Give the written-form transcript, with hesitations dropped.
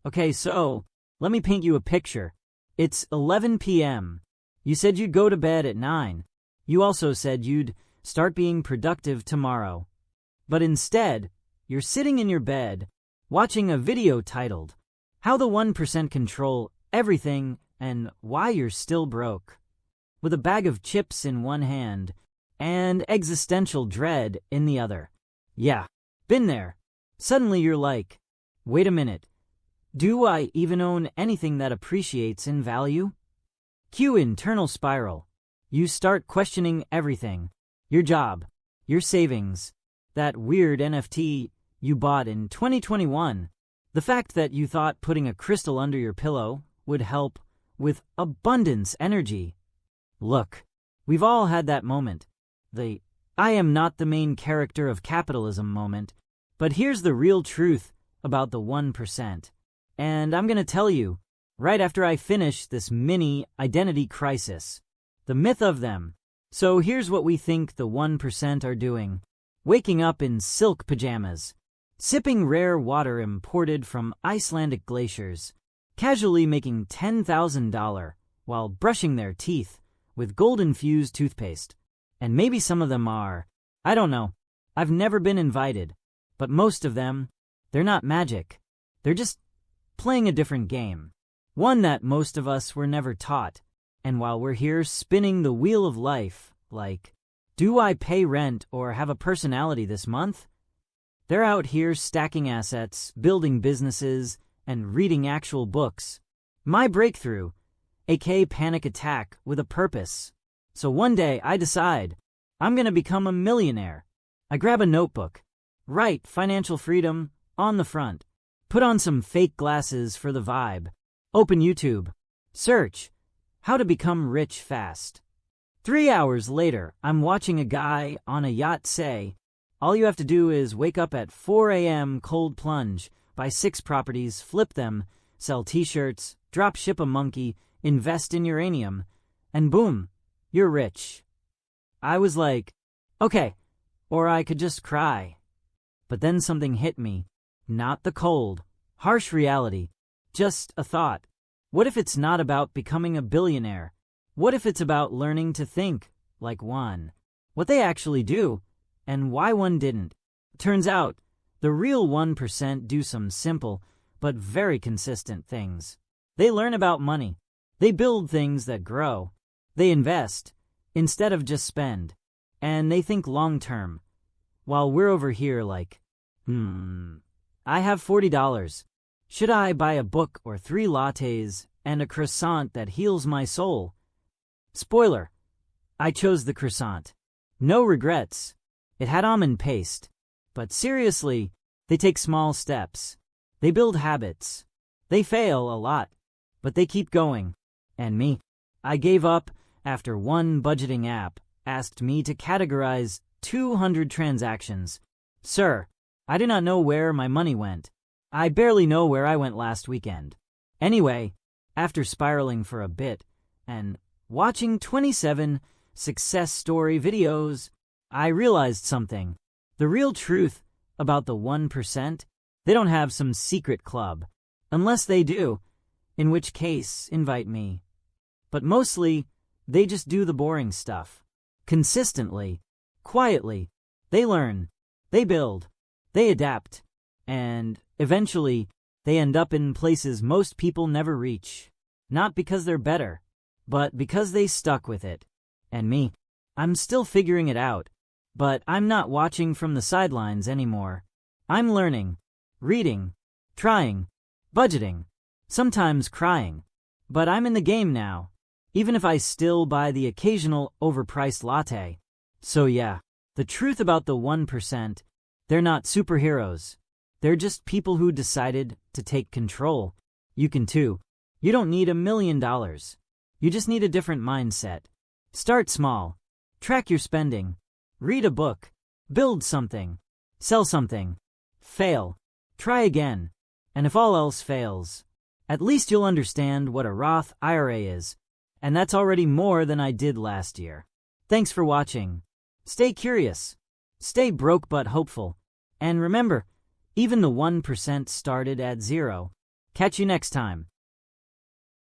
Okay, so let me paint you a picture. It's 11 p.m. You said you'd go to bed at 9. You also said you'd start being productive tomorrow. But instead, you're sitting in your bed, watching a video titled, How the 1% Control Everything and Why You're Still Broke, with a bag of chips in one hand and existential dread in the other. Yeah, been there. Suddenly you're like, wait a minute, do I even own anything that appreciates in value? Cue internal spiral. You start questioning everything. Your job, your savings, that weird NFT you bought in 2021, the fact that you thought putting a crystal under your pillow would help with abundance energy. Look, we've all had that moment. The I am not the main character of capitalism moment. But here's the real truth about the 1%. And I'm going to tell you, right after I finish this mini identity crisis, the myth of them. So here's what we think the 1% are doing. Waking up in silk pajamas, sipping rare water imported from Icelandic glaciers, casually making $10,000 while brushing their teeth with gold-infused toothpaste. And maybe some of them are, I don't know, I've never been invited, but most of them, they're not magic. They're just playing a different game, one that most of us were never taught. And while we're here spinning the wheel of life, like, do I pay rent or have a personality this month? They're out here stacking assets, building businesses, and reading actual books. My breakthrough, aka panic attack with a purpose. So one day I decide I'm going to become a millionaire. I grab a notebook, write financial freedom on the front, put on some fake glasses for the vibe, open YouTube, search how to become rich fast. 3 hours later, I'm watching a guy on a yacht say, all you have to do is wake up at 4 a.m., cold plunge, buy 6 properties, flip them, sell t-shirts, drop ship a monkey, invest in uranium, and boom, you're rich. I was like, okay, or I could just cry. But then something hit me. Not the cold, harsh reality, just a thought. What if it's not about becoming a billionaire? What if it's about learning to think like one? What they actually do, and why one didn't. Turns out, the real 1% do some simple but very consistent things. They learn about money. They build things that grow. They invest, instead of just spend. And they think long-term. While we're over here like, I have $40. Should I buy a book or 3 lattes and a croissant that heals my soul? Spoiler, I chose the croissant. No regrets. It had almond paste. But seriously, they take small steps. They build habits. They fail a lot, but they keep going. And me, I gave up after one budgeting app asked me to categorize 200 transactions. Sir, I do not know where my money went. I barely know where I went last weekend. Anyway, after spiraling for a bit and watching 27 success story videos, I realized something. The real truth about the 1%, they don't have some secret club. Unless they do, in which case, invite me. But mostly, they just do the boring stuff. Consistently, quietly, they learn, they build, they adapt, and eventually, they end up in places most people never reach. Not because they're better, but because they stuck with it. And me, I'm still figuring it out, but I'm not watching from the sidelines anymore. I'm learning, reading, trying, budgeting, sometimes crying. But I'm in the game now, even if I still buy the occasional overpriced latte. So yeah, the truth about the 1%, they're not superheroes. They're just people who decided to take control. You can too. You don't need $1 million. You just need a different mindset. Start small. Track your spending. Read a book. Build something. Sell something. Fail. Try again. And if all else fails, at least you'll understand what a Roth IRA is. And that's already more than I did last year. Thanks for watching. Stay curious. Stay broke but hopeful. And remember, even the 1% started at 0. Catch you next time.